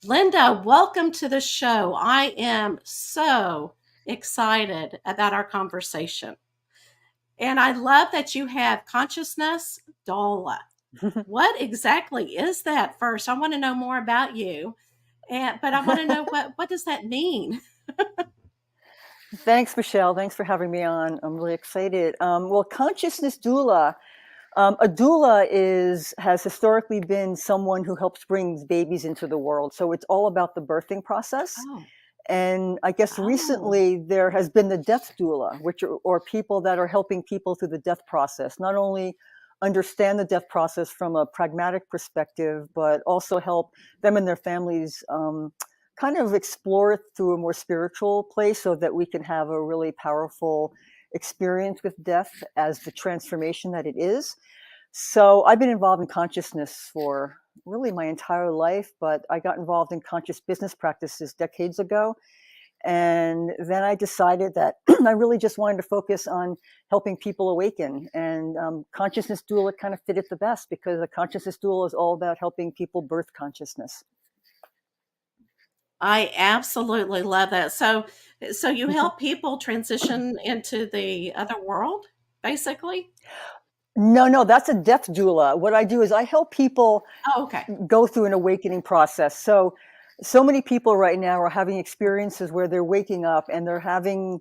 Lynnda, welcome to the show. I am so excited about our conversation. And I love that you have consciousness doula. What exactly is that first? I want to know more about you. But I want to know what does that mean? Thanks, Michelle. Thanks for having me on. I'm really excited. Well, consciousness doula. A doula has historically been someone who helps bring babies into the world. So it's all about the birthing process. Oh, And I guess oh, recently there has been the death doula, which are or people that are helping people through the death process, not only understand the death process from a pragmatic perspective, but also help them and their families kind of explore it through a more spiritual place so that we can have a really powerful experience with death as the transformation that it is. So I've been involved in consciousness for really my entire life, but I got involved in conscious business practices decades ago. And then I decided that I really just wanted to focus on helping people awaken. And consciousness doula kind of fit it the best because a consciousness doula is all about helping people birth consciousness. I absolutely love that. So you help people transition into the other world, basically? No, that's a death doula. What I do is I help people Oh, okay. go through an awakening process. So many people right now are having experiences where they're waking up and they're having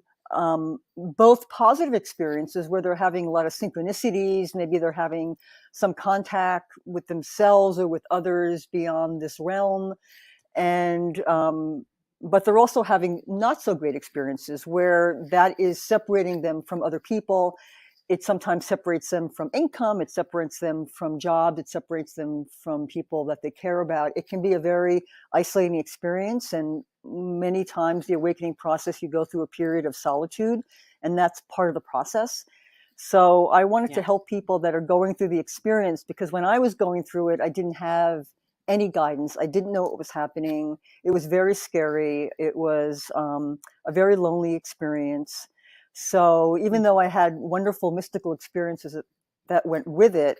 both positive experiences where they're having a lot of synchronicities. Maybe they're having some contact with themselves or with others beyond this realm. And but they're also having not so great experiences where that is separating them from other people. It sometimes separates them from income, it separates them from jobs, it separates them from people that they care about. It can be a very isolating experience, and many times the awakening process, you go through a period of solitude, and that's part of the process. So I wanted to Yeah. help people that are going through the experience, because when I was going through it, I didn't have any guidance. I didn't know what was happening. It was very scary. It was a very lonely experience. So even though I had wonderful mystical experiences that went with it,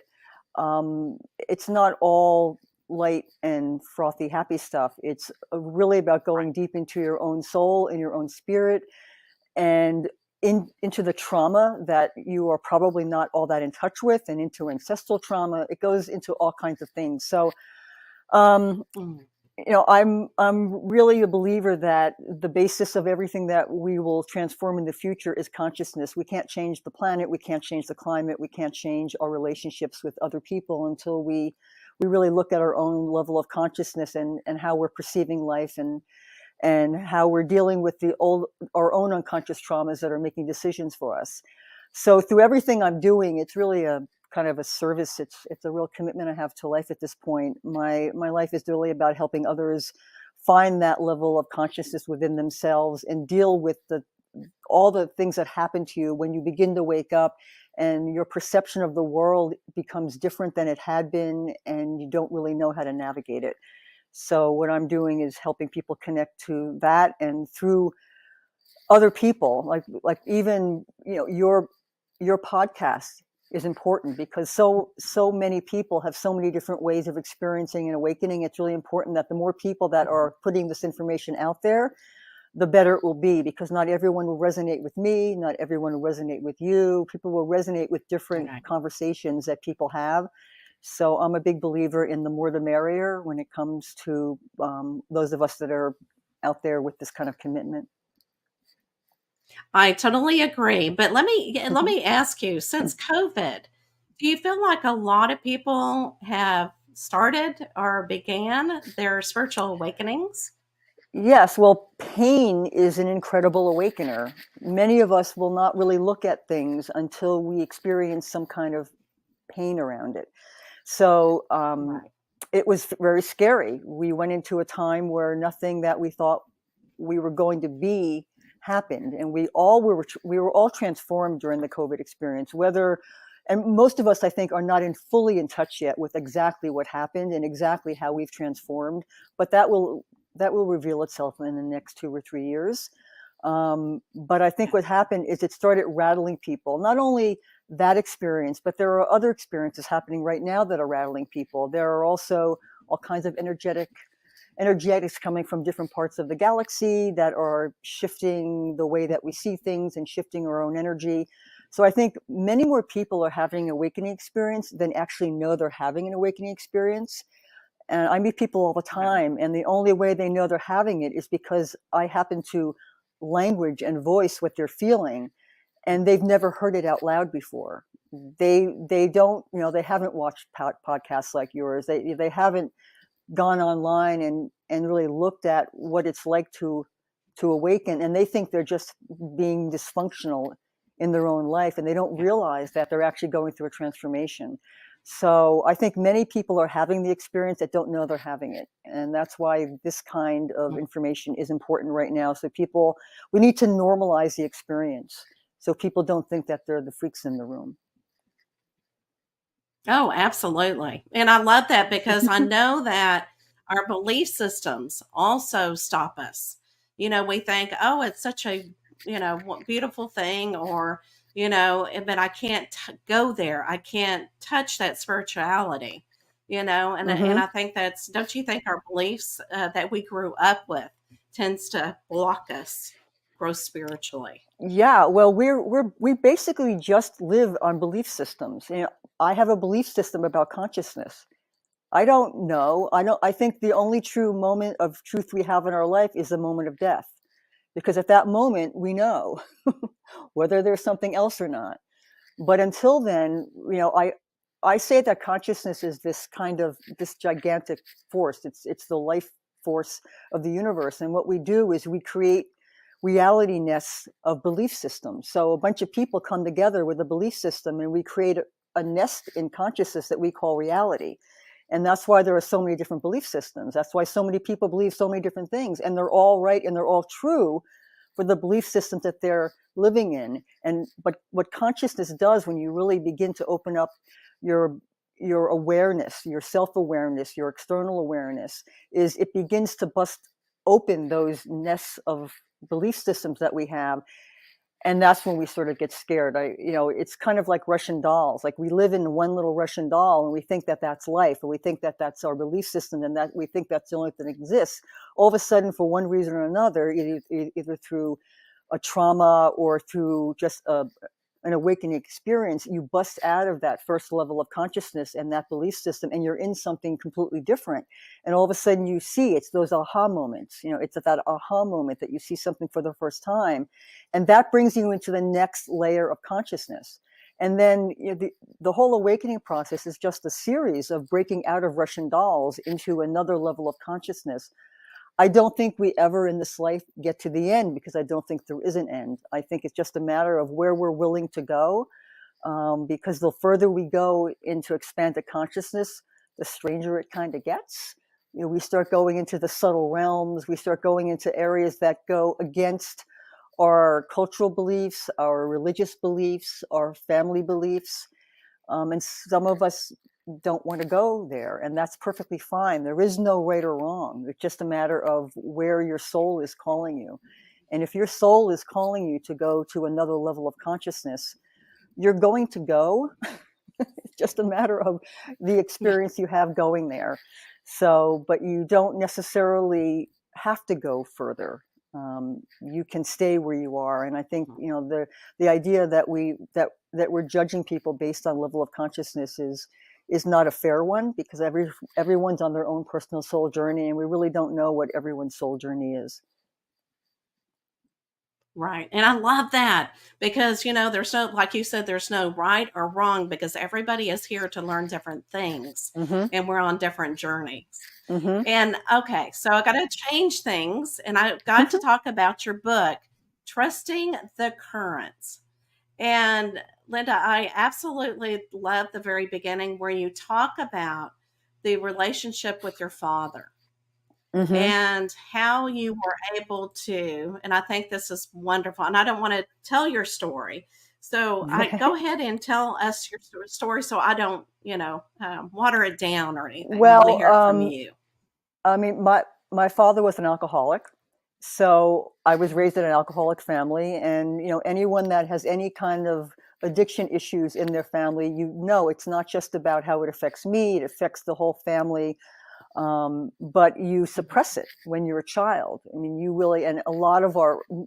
it's not all light and frothy, happy stuff. It's really about Right. going deep into your own soul and your own spirit and into the trauma that you are probably not all that in touch with, and into ancestral trauma. It goes into all kinds of things. So um, Mm. I'm really a believer that the basis of everything that we will transform in the future is consciousness. We can't change the planet, we can't change the climate, we can't change our relationships with other people until we really look at our own level of consciousness and how we're perceiving life and how we're dealing with our own unconscious traumas that are making decisions for us. So through everything I'm doing, it's really a kind of a service. It's a real commitment I have to life at this point. My life is really about helping others find that level of consciousness within themselves and deal with the all the things that happen to you when you begin to wake up and your perception of the world becomes different than it had been, and you don't really know how to navigate it. So what I'm doing is helping people connect to that, and through other people, like even your podcast is important because so many people have so many different ways of experiencing and awakening. It's really important that the more people that are putting this information out there, the better it will be, because not everyone will resonate with me, not everyone will resonate with you. People will resonate with different Right. conversations that people have. So I'm a big believer in the more the merrier when it comes to those of us that are out there with this kind of commitment. I totally agree. But let Mhm. me ask you, since COVID, do you feel like a lot of people have started or began their spiritual awakenings? Yes, well, pain is an incredible awakener. Many of us will not really look at things until we experience some kind of pain around it. So Right. it was very scary. We went into a time where nothing that we thought we were going to be happened, and we were all transformed during the COVID experience. Whether and most of us, I think, are not in fully in touch yet with exactly what happened and exactly how we've transformed, but that will reveal itself in the next 2 or 3 years. But I think Yeah. what happened is it started rattling people. Not only that experience, but there are other experiences happening right now that are rattling people. There are also all kinds of energetics coming from different parts of the galaxy that are shifting the way that we see things and shifting our own energy. So I think many more people are having an awakening experience than actually know they're having an awakening experience. And I meet people all the Right. time, and the only way they know they're having it is because I happen to language and voice what they're feeling, and they've never heard it out loud before. They don't, they haven't watched podcasts like yours. They haven't gone online and really looked at what it's like to awaken, and they think they're just being dysfunctional in their own life, and they don't Yeah. realize that they're actually going through a transformation. So I think many people are having the experience that don't know they're having it, and that's why this kind of information is important right now. So we need to normalize the experience so people don't think that they're the freaks in the room. Oh, absolutely. And I love that because I know that our belief systems also stop us. We think, oh, it's such a, beautiful thing, or, but I can't go there. I can't touch that spirituality, and Hmm. I think don't you think our beliefs that we grew up with tends to block us grow spiritually? Yeah, well, we basically just live on belief systems. I have a belief system about consciousness. I don't know. I think the only true moment of truth we have in our life is the moment of death, because at that moment we know whether there's something else or not. But until then, I say that consciousness is this gigantic force. It's the life force of the universe, and what we do is we create reality nests of belief systems. So a bunch of people come together with a belief system, and we create a nest in consciousness that we call reality. And that's why there are so many different belief systems. That's why so many people believe so many different things, and they're all right and they're all true for the belief systems that they're living in. But what consciousness does, when you really begin to open up your awareness, your self-awareness, your external awareness, is it begins to bust open those nests of belief systems that we have. And that's when we sort of get scared. It's kind of like Russian dolls. Like, we live in one little Russian doll, and we think that that's life, and we think that that's our belief system, and that we think that's the only thing that exists. All of a sudden, for one reason or another, either through a trauma or through just an awakening experience, you bust out of that first level of consciousness and that belief system, and you're in something completely different. And all of a sudden you see, it's those aha moments. It's at that aha moment that you see something for the first time, and that brings you into the next layer of consciousness. And then the whole awakening process is just a series of breaking out of Russian dolls into another level of consciousness. I don't think we ever in this life get to the end, because I don't think there is an end. I think it's just a matter of where we're willing to go, because the further we go into expanded consciousness, the stranger it kind of gets. We start going into the subtle realms. We start going into areas that go against our cultural beliefs, our religious beliefs, our family beliefs. And some of us don't want to go there, and that's perfectly fine. There is no right or wrong. It's just a matter of where your soul is calling you. And if your soul is calling you to go to another level of consciousness, you're going to go. It's just a matter of the Yeah. experience you have going there. So, but you don't necessarily have to go further. You can stay where you are. And I think, the idea that we're judging people based on level of consciousness is not a fair one, because everyone's on their own personal soul journey, and we really don't know what everyone's soul journey is. Right. And I love that because, there's no, like you said, there's no right or wrong because everybody is here to learn different things Mm-hmm. and we're on different journeys. Mm-hmm. And okay, so I got to change things and I got to talk about your book, Trusting the Currents. And Lynnda, I absolutely love the very beginning where you talk about the relationship with your father Mm-hmm. and how you were able to, and I think this is wonderful, and I don't want to tell your story. So I go ahead and tell us your story so I don't, water it down or anything. I want to Well, hear it from you. I mean, my father was an alcoholic, so I was raised in an alcoholic family, and anyone that has any kind of addiction issues in their family, it's not just about how it affects me; it affects the whole family. But you suppress it when you're a child. I mean, you really, and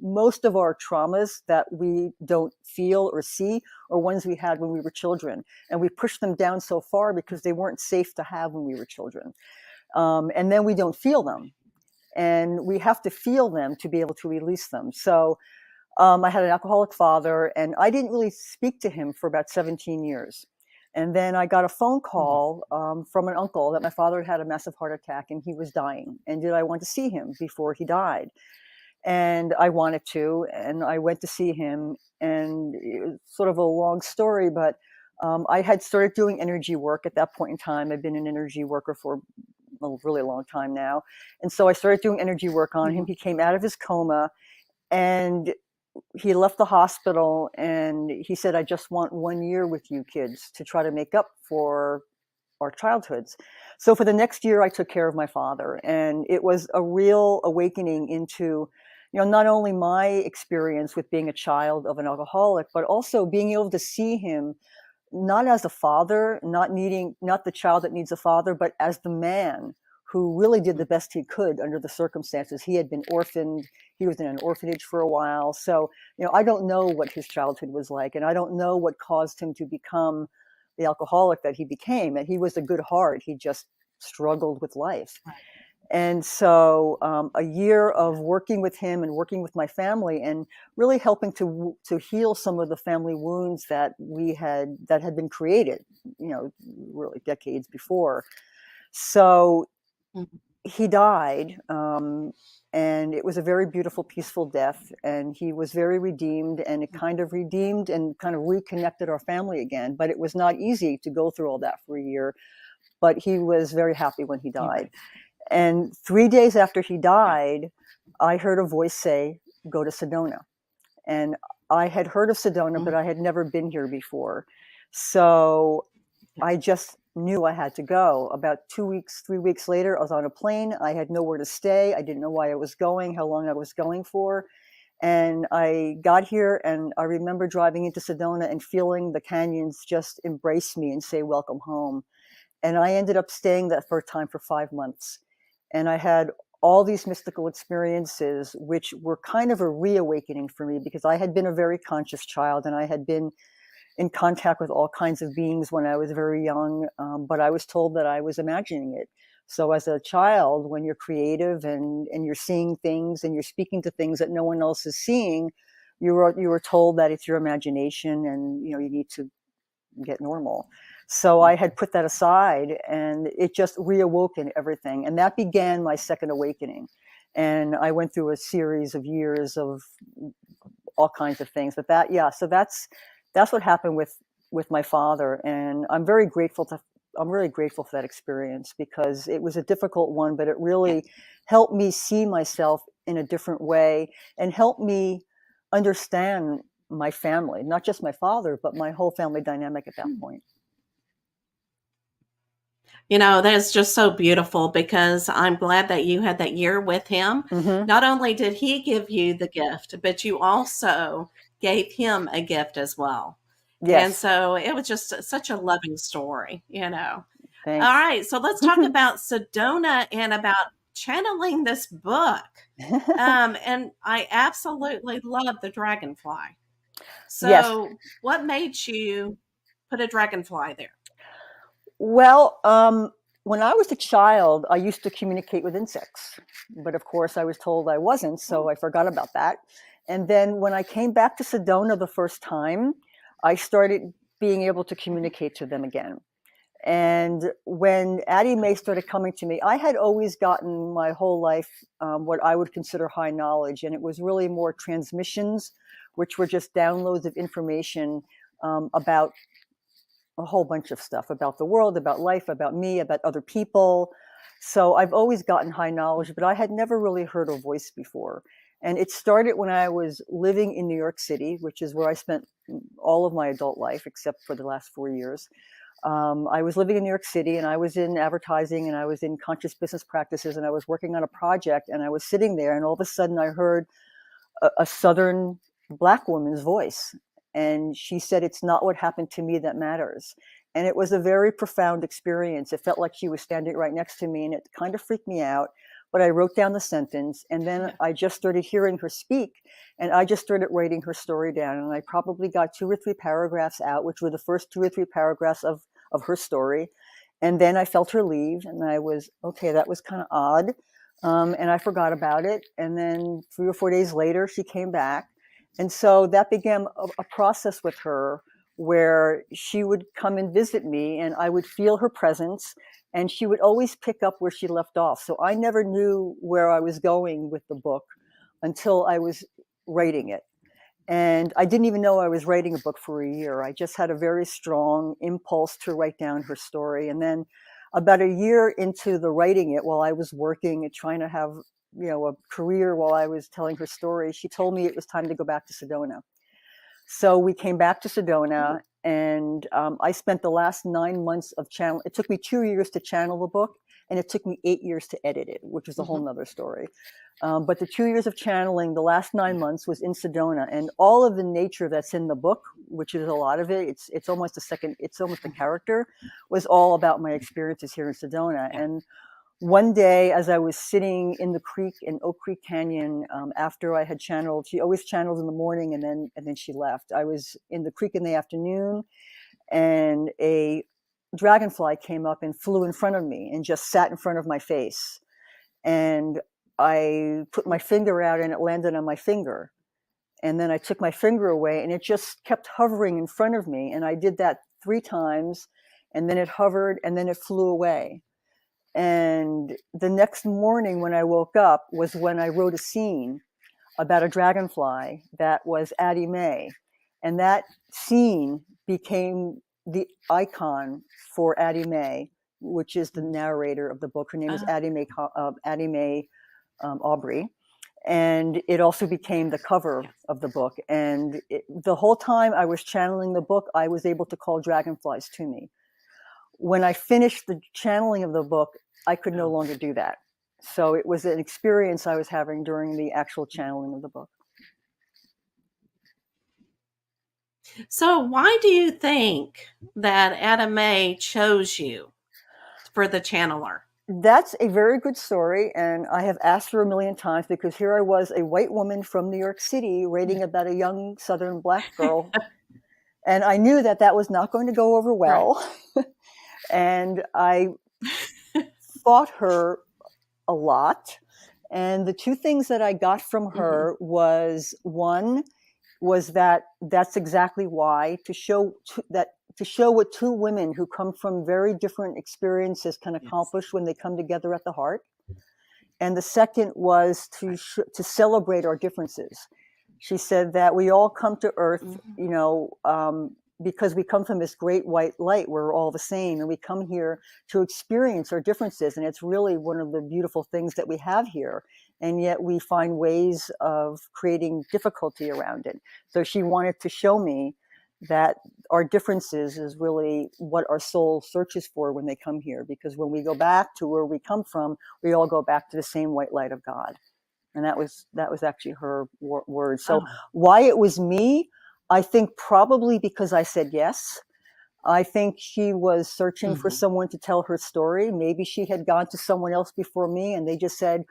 most of our traumas that we don't feel or see are ones we had when we were children. And we push them down so far because they weren't safe to have when we were children. And then we don't feel them. And we have to feel them to be able to release them. So I had an alcoholic father, and I didn't really speak to him for about 17 years. And then I got a phone call from an uncle that my father had a massive heart attack and he was dying. And did I want to see him before he died? And I wanted to, and I went to see him. And it was sort of a long story, but I had started doing energy work at that point in time. I've been an energy worker for a really long time now. And so I started doing energy work on him. He came out of his coma, and he left the hospital, and he said, I just want 1 year with you kids to try to make up for our childhoods. So for the next year, I took care of my father. And it was a real awakening into, not only my experience with being a child of an alcoholic, but also being able to see him not as a father, not the child that needs a father, but as the man who really did the best he could under the circumstances. He had been orphaned. He was in an orphanage for a while. So, I don't know what his childhood was like, and I don't know what caused him to become the alcoholic that he became. And he was a good heart. He just struggled with life. And so a year of working with him and working with my family and really helping to heal some of the family wounds that had been created, really decades before. So he died, and it was a very beautiful, peaceful death. And he was very redeemed, and it kind of redeemed and kind of reconnected our family again. But it was not easy to go through all that for a year. But he was very happy when he died. And 3 days after he died, I heard a voice say, go to Sedona. And I had heard of Sedona, but I had never been here before. So I just knew I had to go. About 3 weeks later, I was on a plane. I had nowhere to stay. I didn't know why I was going, how long I was going for. And I got here, and I remember driving into Sedona and feeling the canyons just embrace me and say, welcome home. And I ended up staying that first time for 5 months. And I had all these mystical experiences, which were kind of a reawakening for me, because I had been a very conscious child, and I had been in contact with all kinds of beings when I was very young, but I was told that I was imagining it. So as a child, when you're creative and you're seeing things and you're speaking to things that no one else is seeing, you were told that it's your imagination, and you need to get normal. So I had put that aside, and it just reawoken everything. And that began my second awakening. And I went through a series of years of all kinds of things. But so that's what happened with my father. And I'm really grateful for that experience, because it was a difficult one, but it really helped me see myself in a different way and helped me understand my family, not just my father, but my whole family dynamic at that point. That's just so beautiful, because I'm glad that you had that year with him. Mm-hmm. Not only did he give you the gift, but you also gave him a gift as well. Yes. And so it was just such a loving story. Thanks. All right. So let's talk about Sedona and about channeling this book. And I absolutely love the dragonfly. So Yes. what made you put a dragonfly there? Well, when I was a child, I used to communicate with insects, but of course I was told I wasn't, so I forgot about that. And then when I came back to Sedona the first time, I started being able to communicate to them again. And when Addie Mae started coming to me, I had always gotten my whole life what I would consider high knowledge, and it was really more transmissions, which were just downloads of information about a whole bunch of stuff, about the world, about life, about me, about other people. So I've always gotten high knowledge, but I had never really heard a voice before. And it started when I was living in New York City, which is where I spent all of my adult life, except for the last 4 years. I was living in New York City, and I was in advertising, and I was in conscious business practices, and I was working on a project, and I was sitting there, and all of a sudden I heard a Southern Black woman's voice. And she said, it's not what happened to me that matters. And it was a very profound experience. It felt like she was standing right next to me, and it kind of freaked me out. But I wrote down the sentence, and then Yeah. I just started hearing her speak, and I just started writing her story down. And I probably got 2 or 3 paragraphs out, which were the first 2 or 3 paragraphs of her story. And then I felt her leave, and I was, okay, that was kind of odd. And I forgot about it. And then 3 or 4 days later, she came back. And so that began a process with her where she would come and visit me, and I would feel her presence, and she would always pick up where she left off. So I never knew where I was going with the book until I was writing it. And I didn't even know I was writing a book for a year. I just had a very strong impulse to write down her story. And then about a year into the writing it, while I was working and trying to have, a career while I was telling her story, she told me it was time to go back to Sedona. So we came back to Sedona, and I spent the last 9 months of channel. It took me 2 years to channel the book, and it took me 8 years to edit it, which is a whole nother story. But the 2 years of channeling, the last 9 months was in Sedona, and all of the nature that's in the book, which is a lot of it, it's almost a character, was all about my experiences here in Sedona. Yeah. And one day, as I was sitting in the creek in Oak Creek Canyon, after I had channeled, she always channeled in the morning, and then she left. I was in the creek in the afternoon, and a dragonfly came up and flew in front of me and just sat in front of my face. And I put my finger out, and it landed on my finger. And then I took my finger away, and it just kept hovering in front of me. And I did that 3 times, and then it hovered, and then it flew away. And the next morning when I woke up was when I wrote a scene about a dragonfly that was Addie Mae. And that scene became the icon for Addie Mae, which is the narrator of the book. Her name is Addie Mae Aubrey. And it also became the cover of the book. And the whole time I was channeling the book, I was able to call dragonflies to me. When I finished the channeling of the book, I could no longer do that. So it was an experience I was having during the actual channeling of the book. So why do you think that Addie Mae chose you for the channeler? That's a very good story, and I have asked her a million times, because here I was, a white woman from New York City, writing about a young Southern Black girl, and I knew that was not going to go over well. Right. And I fought her a lot. And the 2 things that I got from her was, one was that's exactly why, to show what 2 women who come from very different experiences can accomplish when they come together at the heart. And the second was to celebrate our differences. She said that we all come to Earth, because we come from this great white light. We're all the same, and we come here to experience our differences. And it's really one of the beautiful things that we have here. And yet we find ways of creating difficulty around it. So she wanted to show me that our differences is really what our soul searches for when they come here. Because when we go back to where we come from, we all go back to the same white light of God. And that was actually her words. So why it was me, I think probably because I said yes. I think she was searching for someone to tell her story. Maybe she had gone to someone else before me, and they just said,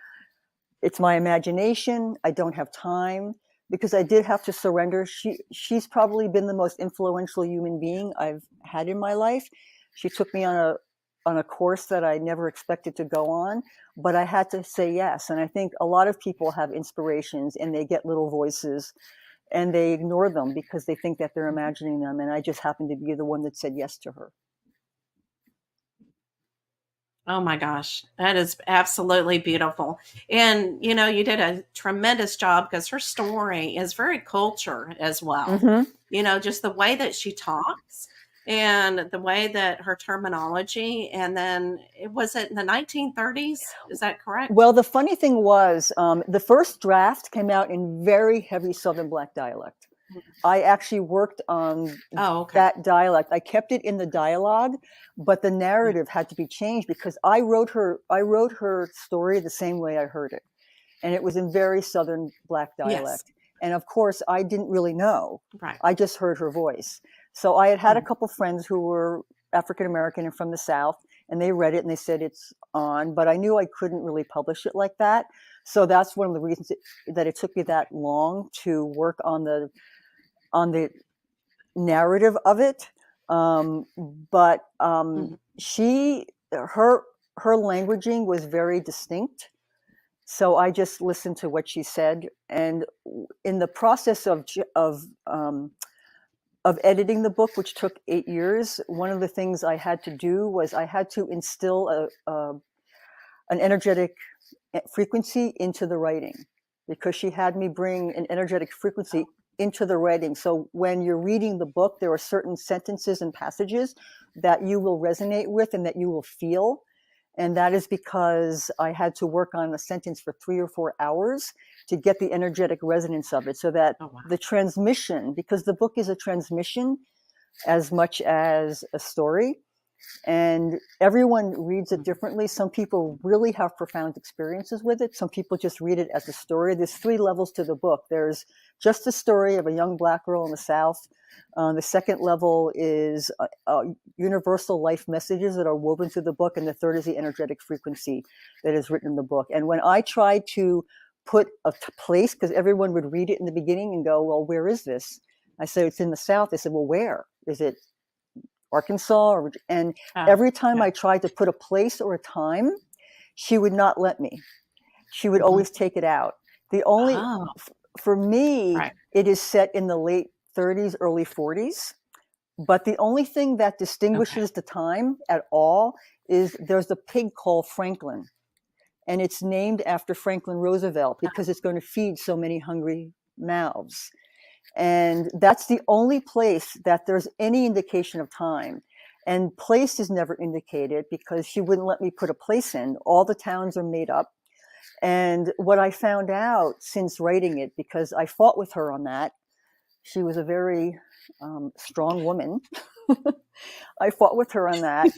it's my imagination, I don't have time. Because I did have to surrender. She's probably been the most influential human being I've had in my life. She took me on a course that I never expected to go on, but I had to say yes. And I think a lot of people have inspirations, and they get little voices, and they ignore them because they think that they're imagining them. And I just happened to be the one that said yes to her. Oh my gosh, that is absolutely beautiful. And, you did a tremendous job, because her story is very culture as well. Just the way that she talks, and the way that her terminology. And then was it in the 1930s? Is that correct? Well, the funny thing was, the first draft came out in very heavy Southern Black dialect. I actually worked on that dialect. I kept it in the dialogue, but the narrative had to be changed, because I wrote her story the same way I heard it. And it was in very Southern Black dialect. Yes. And of course, I didn't really know. Right. I just heard her voice. So I had a couple friends who were African American and from the South, and they read it and they said it's on, but I knew I couldn't really publish it like that. So that's one of the reasons that it took me that long to work on the narrative of it. But Mhm. she her her languaging was very distinct. So I just listened to what she said, and in the process of editing the book, which took 8 years, one of the things I had to do was I had to instill an energetic frequency into the writing, because she had me bring an energetic frequency into the writing. So when you're reading the book, there are certain sentences and passages that you will resonate with and that you will feel. And that is because I had to work on a sentence for 3 or 4 hours to get the energetic resonance of it, so that Oh, wow. the transmission, because the book is a transmission as much as a story, and everyone reads it differently. Some people really have profound experiences with it. Some people just read it as a story. There's 3 levels to the book. There's just a story of a young Black girl in the South. The second level is universal life messages that are woven through the book. And the third is the energetic frequency that is written in the book. And when I tried to put a place, because everyone would read it in the beginning and go, well, where is this? I said, it's in the South. They said, well, where? Is it Arkansas? And every time Yeah. I tried to put a place or a time, she would not let me. She would Mhm. always take it out. The only, Oh, for me, right. it is set in the late 30s, early 40s. But the only thing that Okay. distinguishes the time at all is there's a pig called Franklin. And it's named after Franklin Roosevelt because it's going to feed so many hungry mouths. And that's the only place that there's any indication of time. And place is never indicated because she wouldn't let me put a place in. All the towns are made up. And what I found out since writing it, because I fought with her on that, she was a very strong woman. I fought with her on that.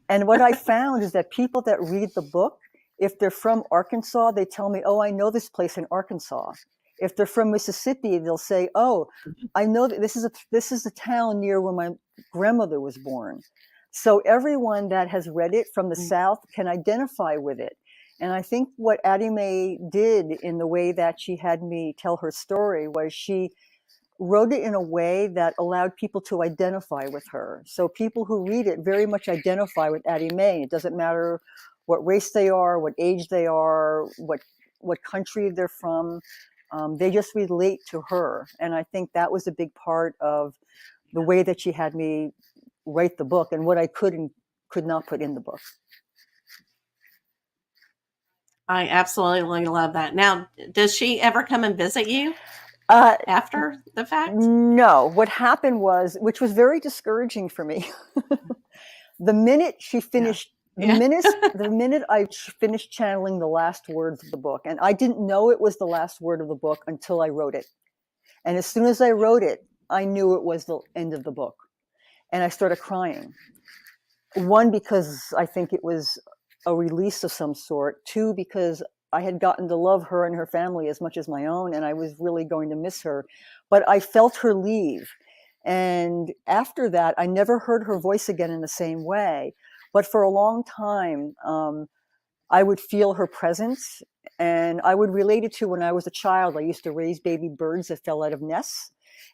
And what I found is that people that read the book, if they're from Arkansas, they tell me, oh, I know this place in Arkansas. If they're from Mississippi, they'll say, oh, I know that this is a town near where my grandmother was born. So everyone that has read it from the South can identify with it. And I think what Addie Mae did in the way that she had me tell her story was she wrote it in a way that allowed people to identify with her. So people who read it very much identify with Addie Mae. It doesn't matter what race they are, what age they are, what country they're from. They just relate to her. And I think that was a big part of the way that she had me write the book and what I could and could not put in the book. I absolutely love that. Now, does she ever come and visit you after the fact? No. What happened was, which was very discouraging for me, the minute she finished, Yeah. the minute I finished channeling the last words of the book, and I didn't know it was the last word of the book until I wrote it. And as soon as I wrote it, I knew it was the end of the book. And I started crying. One, because I think it was a release of some sort. Two, because I had gotten to love her and her family as much as my own, and I was really going to miss her. But I felt her leave. And after that, I never heard her voice again in the same way. But for a long time, I would feel her presence, and I would relate it to when I was a child. I used to raise baby birds that fell out of nests.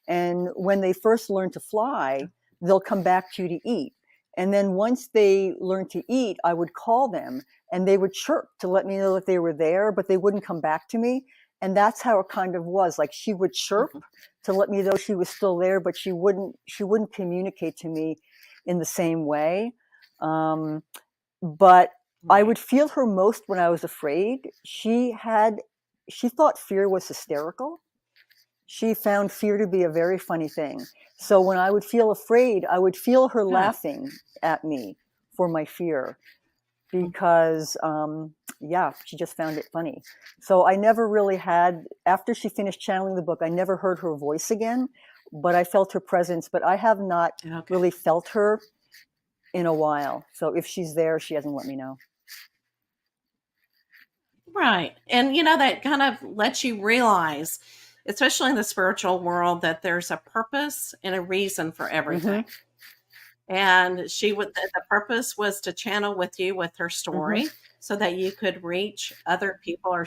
And when they first learn to fly, they'll come back to you to eat. And then once they learn to eat, I would call them and they would chirp to let me know that they were there, but they wouldn't come back to me. And that's how it kind of was. Like she would chirp to let me know she was still there, but she wouldn't communicate to me in the same way. But I would feel her most when I was afraid. She thought fear was hysterical. She found fear to be a very funny thing. So when I would feel afraid, I would feel her laughing at me for my fear because, she just found it funny. So I never really had, after she finished channeling the book, I never heard her voice again, but I felt her presence. But I have not really felt her in a while. So if she's there, she hasn't let me know. Right. And that kind of lets you realize, especially in the spiritual world, that there's a purpose and a reason for everything. and the purpose was to channel with you with her Hmm. story so that you could reach other people, or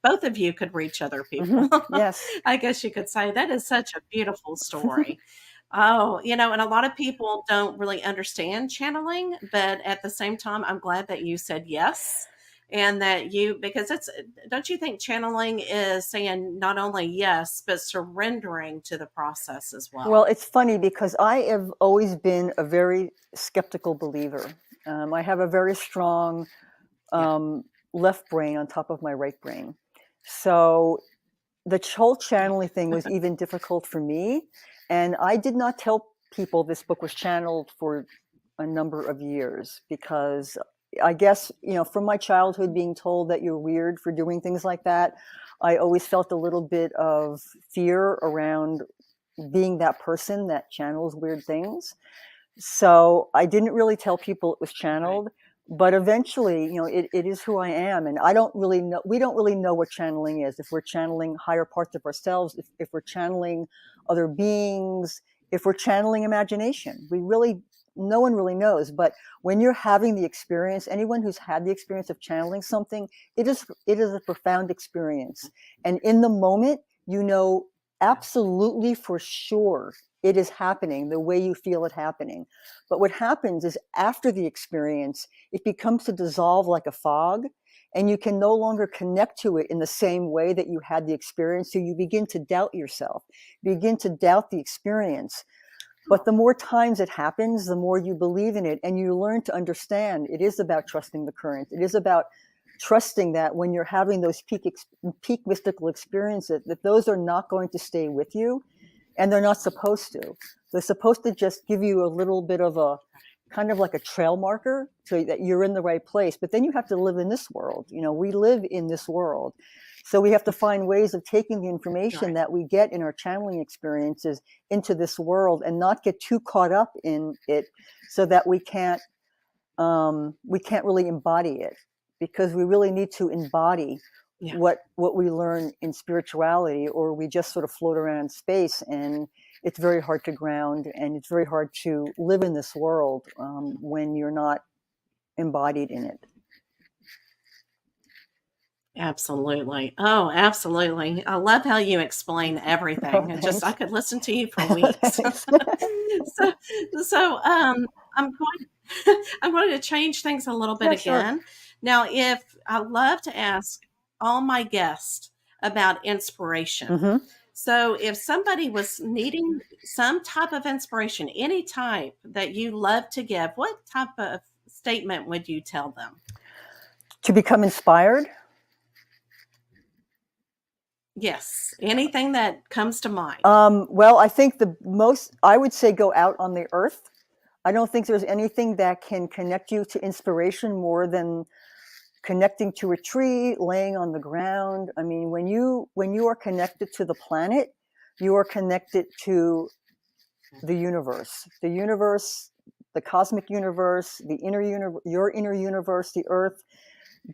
both of you could reach other Hmm. people. Yes. I guess you could say that is such a beautiful story. Oh, and a lot of people don't really understand channeling, but at the same time, I'm glad that you said yes. And because don't you think channeling is saying not only yes, but surrendering to the process as Well, well? it's funny because I have always been a very skeptical believer. I have a very strong Yeah. um, left brain on top of my right brain. So the whole channeling thing was even difficult for me. And I did not tell people this book was channeled for a number of years because I guess, from my childhood being told that you're weird for doing things like that, I always felt a little bit of fear around being that person that channels weird things. So I didn't really tell people it was Right. channeled, but eventually, it is who I am. And I don't really know, we don't really know what channeling is. If we're channeling higher parts of ourselves, if we're channeling other beings, if we're channeling imagination, no one really knows. But when you're having the experience, anyone who's had the experience of channeling something, it is a profound experience. And in the moment, absolutely for sure it is happening the way you feel it happening. But what happens is after the experience, it becomes to dissolve like a fog, and you can no longer connect to it in the same way that you had the experience. So you begin to doubt yourself, begin to doubt the experience. But the more times it happens, the more you believe in it, and you learn to understand it is about trusting the current. It is about trusting that when you're having those peak mystical experiences, that those are not going to stay with you, and they're not supposed to. They're supposed to just give you a little bit of a kind of like a trail marker so that you're in the right place. But then you have to live in this world. We live in this world. So we have to find ways of taking the information Right. that we get in our channeling experiences into this world and not get too caught up in it so that we can't really embody it, because we really need to embody Yeah. what we learn in spirituality, or we just sort of float around in space, and it's very hard to ground, and it's very hard to live in this world when you're not embodied in it. Absolutely. Oh, absolutely. I love how you explain Oh, everything. I thanks. could listen to you for weeks. Thanks. so, I'm going, I'm going to change things a little bit Yeah, sure. again. Now, if I love to ask all my guests about inspiration. Hmm. So, if somebody was needing some type of inspiration, any type that you love to give, what type of statement would you tell them? To become inspired. Yes, anything that comes to mind. Well, I think I would say go out on the earth. I don't think there's anything that can connect you to inspiration more than connecting to a tree, laying on the ground. I mean, when you are connected to the planet, you are connected to the universe. The universe, the cosmic universe, your inner universe, the earth.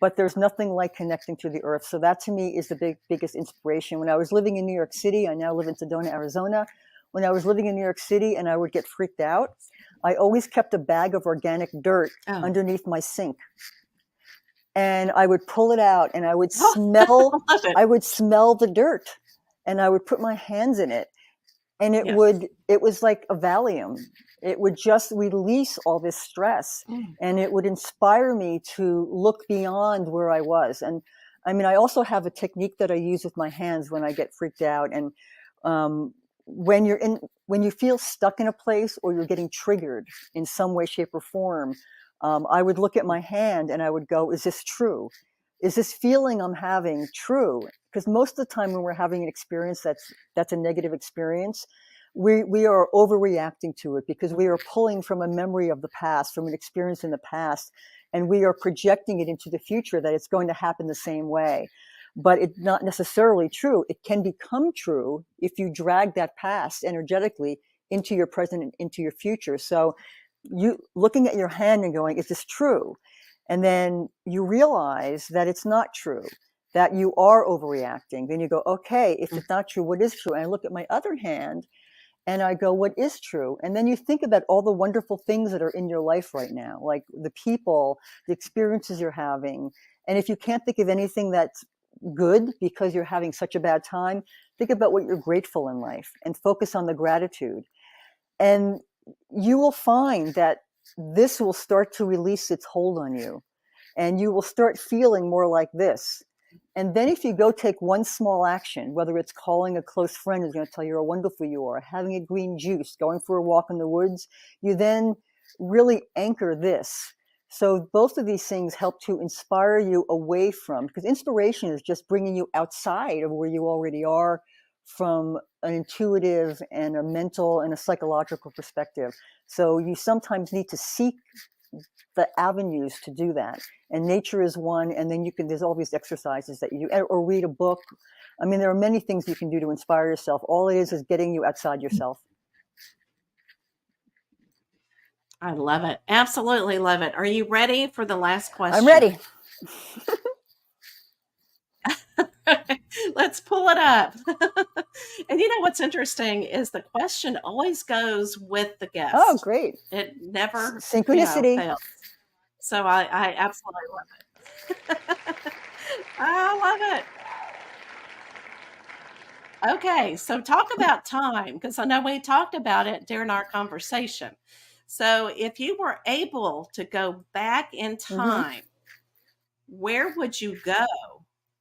But there's nothing like connecting to the earth. So that to me is the biggest inspiration. When I was living in New York City, I now live in Sedona, Arizona. When I was living in New York City and I would get freaked out, I always kept a bag of organic dirt Oh. underneath my sink. And I would pull it out and I would Oh, I smell love it. I would smell the dirt, and I would put my hands in it, and Yes. it was like a Valium. It would just release all this stress, Mm. and it would inspire me to look beyond where I was. And I mean, I also have a technique that I use with my hands when I get freaked out. And um, when you feel stuck in a place, or you're getting triggered in some way, shape, or form, I would look at my hand and I would go, is this true? Is this feeling I'm having true? Because most of the time when we're having an experience that's a negative experience, we are overreacting to it because we are pulling from a memory of the past, from an experience in the past, and we are projecting it into the future that it's going to happen the same way. But it's not necessarily true. It can become true if you drag that past energetically into your present and into your future. So you looking at your hand and going, is this true? And then you realize that it's not true, that you are overreacting. Then you go, okay, if it's not true, what is true? And I look at my other hand, And I go, what is true? And then you think about all the wonderful things that are in your life right now, like the people, the experiences you're having. And if you can't think of anything that's good because you're having such a bad time, think about what you're grateful in life and focus on the gratitude. And you will find that this will start to release its hold on you, and you will start feeling more like this. And then if you go take one small action, whether it's calling a close friend who's going to tell you how wonderful you are, having a green juice, going for a walk in the woods, you then really anchor this. So both of these things help to inspire you away from, because inspiration is just bringing you outside of where you already are from an intuitive and a mental and a psychological perspective. So you sometimes need to seek the avenues to do that. And nature is one. And then there's all these exercises that you do, or read a book. I mean, there are many things you can do to inspire yourself. All it is getting you outside yourself. I love it. Absolutely love it. Are you ready for the last I'm question? ready. Let's pull it up. And you know what's interesting is the question always goes with the Oh, guest. great. It never, Synchronicity. fails. So I absolutely love it. I love it. Okay, so talk about time, because I know we talked about it during our conversation. So if you were able to go back in Mm-hmm. time, where would you go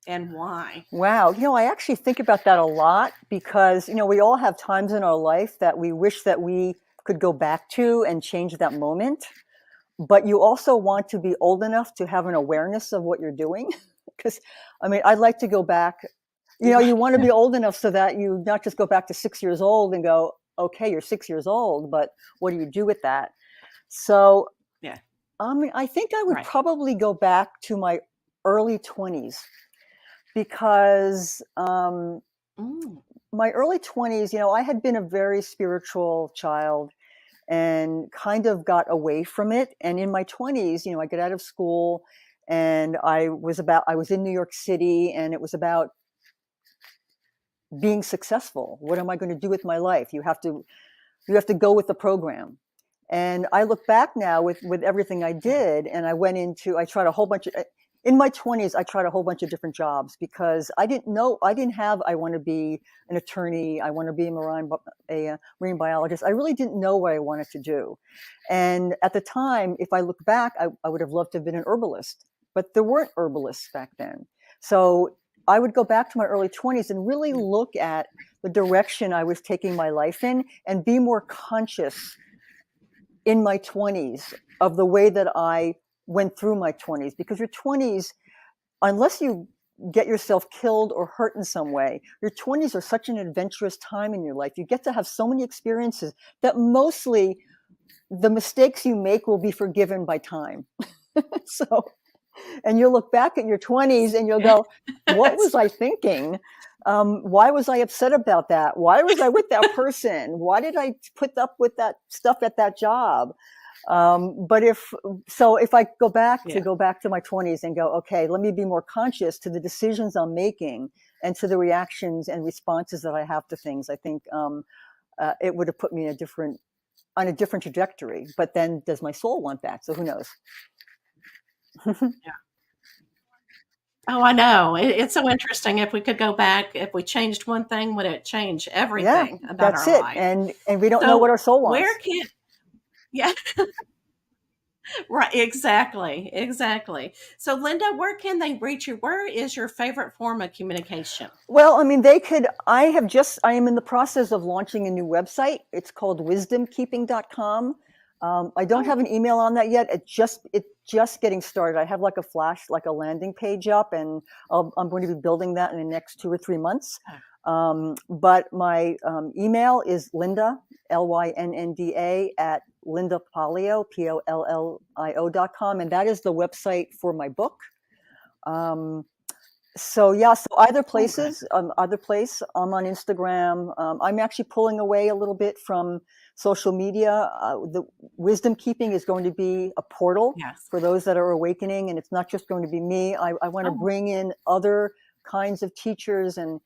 and why? Wow. I actually think about that a lot because, we all have times in our life that we wish that we could go back to and change that moment. But you also want to be old enough to have an awareness of what you're doing. Because, I'd like to go back. You want to be old enough so that you not just go back to 6 years old and go, okay, you're 6 years old, but what do you do with that? So, Yeah, I think I would right. probably go back to my early 20s because Mm, my early 20s, I had been a very spiritual child and kind of got away from it. And in my 20s, I got out of school and I was in New York City, and it was about being successful. What am I going to do with my life? You have to go with the program. And I look back now with everything I yeah. did, and I tried a whole bunch of, in my 20s, I tried a whole bunch of different jobs because I didn't have, I want to be an attorney, I want to be a marine biologist. I really didn't know what I wanted to do. And at the time, if I look back, I would have loved to have been an herbalist, but there weren't herbalists back then. So I would go back to my early 20s and really look at the direction I was taking my life in and be more conscious in my 20s of the way that I went through my 20s, because your 20s, unless you get yourself killed or hurt in some way, your 20s are such an adventurous time in your life. You get to have so many experiences that mostly the mistakes you make will be forgiven by time. So, and you'll look back at your 20s and you'll go, what was I thinking? Why was I upset about that? Why was I with that person? Why did I put up with that stuff at that job? But if I go back Yeah. to my 20s and go, okay, let me be more conscious to the decisions I'm making and to the reactions and responses that I have to things, I think it would have put me on a different trajectory. But then does my soul want that? So who knows? Yeah. Oh, I know. It's so interesting. If we could go back, if we changed one thing, would it change Yeah, everything about that's our it. life? And we don't know what So our soul where wants. can, yeah, right, exactly, exactly. So Lynnda, where can they reach you? Where is your favorite form of communication? Well, I am in the process of launching a new website. It's called wisdomkeeping.com. I don't Oh, have an email on that yet. It's just getting started. I have like a landing page up, and I'm going to be building that in the next 2 or 3 months. oh, But my email is Lynnda, Lynnda, at Pollio, Pollio.com. And that is the website for my book. So yeah, so oh, good. either place. I'm on Instagram. I'm actually pulling away a little bit from social media. The wisdom keeping is going to be a portal Yes. for those that are awakening, and it's not just going to be me. I want to Oh, bring in other kinds of teachers and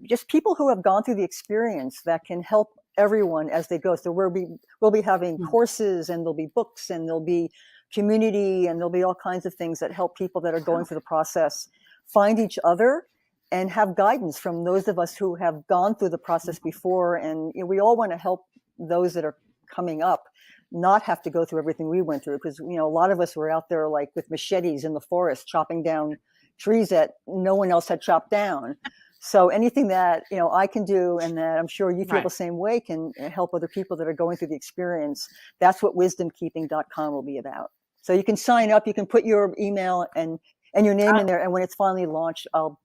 just people who have gone through the experience that can help everyone as they go. So we'll be having courses, and there'll be books, and there'll be community, and there'll be all kinds of things that help people that are going through the process find each other and have guidance from those of us who have gone through the process before. And we all want to help those that are coming up not have to go through everything we went through, because a lot of us were out there like with machetes in the forest chopping down trees that no one else had chopped down. So anything that I can do, and that I'm sure you feel the same way, can help other people that are going through the experience. That's what wisdomkeeping.com will be about. So you can sign up, you can put your email and your name in there, and when it's finally launched, I'll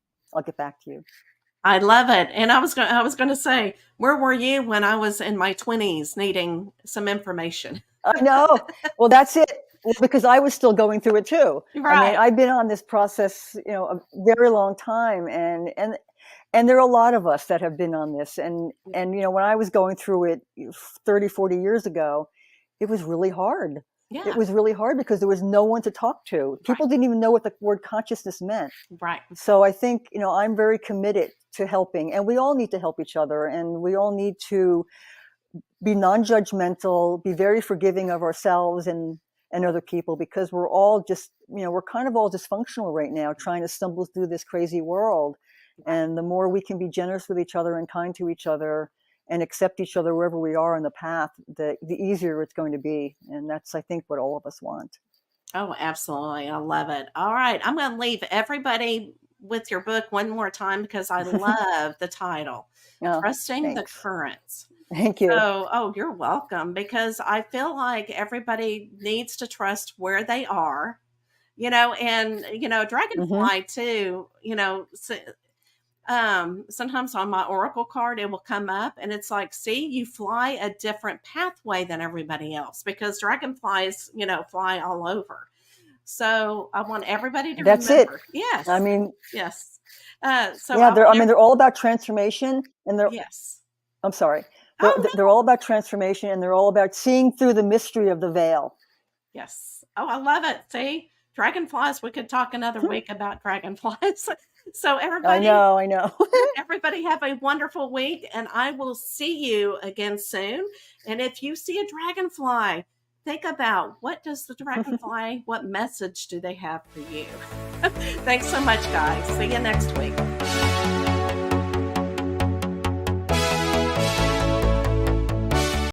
get back to you. I love it. And I was going to say, where were you when I was in my 20s needing some information? I know. Well, that's it. Well, because I was still going through it too. Right. I mean, I've been on this process, a very long time, and there are a lot of us that have been on this. And when I was going through it 30, 40 years ago, it was really hard. Yeah. It was really hard because there was no one to talk to. People didn't even know what the word consciousness meant. Right. So I think, I'm very committed to helping, and we all need to help each other, and we all need to be non-judgmental, be very forgiving of ourselves and other people, because we're all just, we're kind of all dysfunctional right now, trying to stumble through this crazy world. And the more we can be generous with each other and kind to each other and accept each other wherever we are on the path, the easier it's going to be. And that's, I think, what all of us want. Oh, absolutely. I love it. All right. I'm going to leave everybody with your book one more time, because I love the title, Trusting the Currents. Thank you. So, you're welcome, because I feel like everybody needs to trust where they are, and, Dragonfly too, sometimes on my oracle card, it will come up and it's like, see, you fly a different pathway than everybody else, because dragonflies, fly all over. So I want everybody to remember. It. Yes. I mean, yes. They're all about transformation, and they're, I'm sorry. They're all about transformation, and they're all about seeing through the mystery of the veil. Yes. Oh, I love it. See, dragonflies, we could talk another week about dragonflies. So everybody, I know. Everybody have a wonderful week, and I will see you again soon. And if you see a dragonfly, think about, what does the dragonfly, what message do they have for you? Thanks so much, guys. See you next week.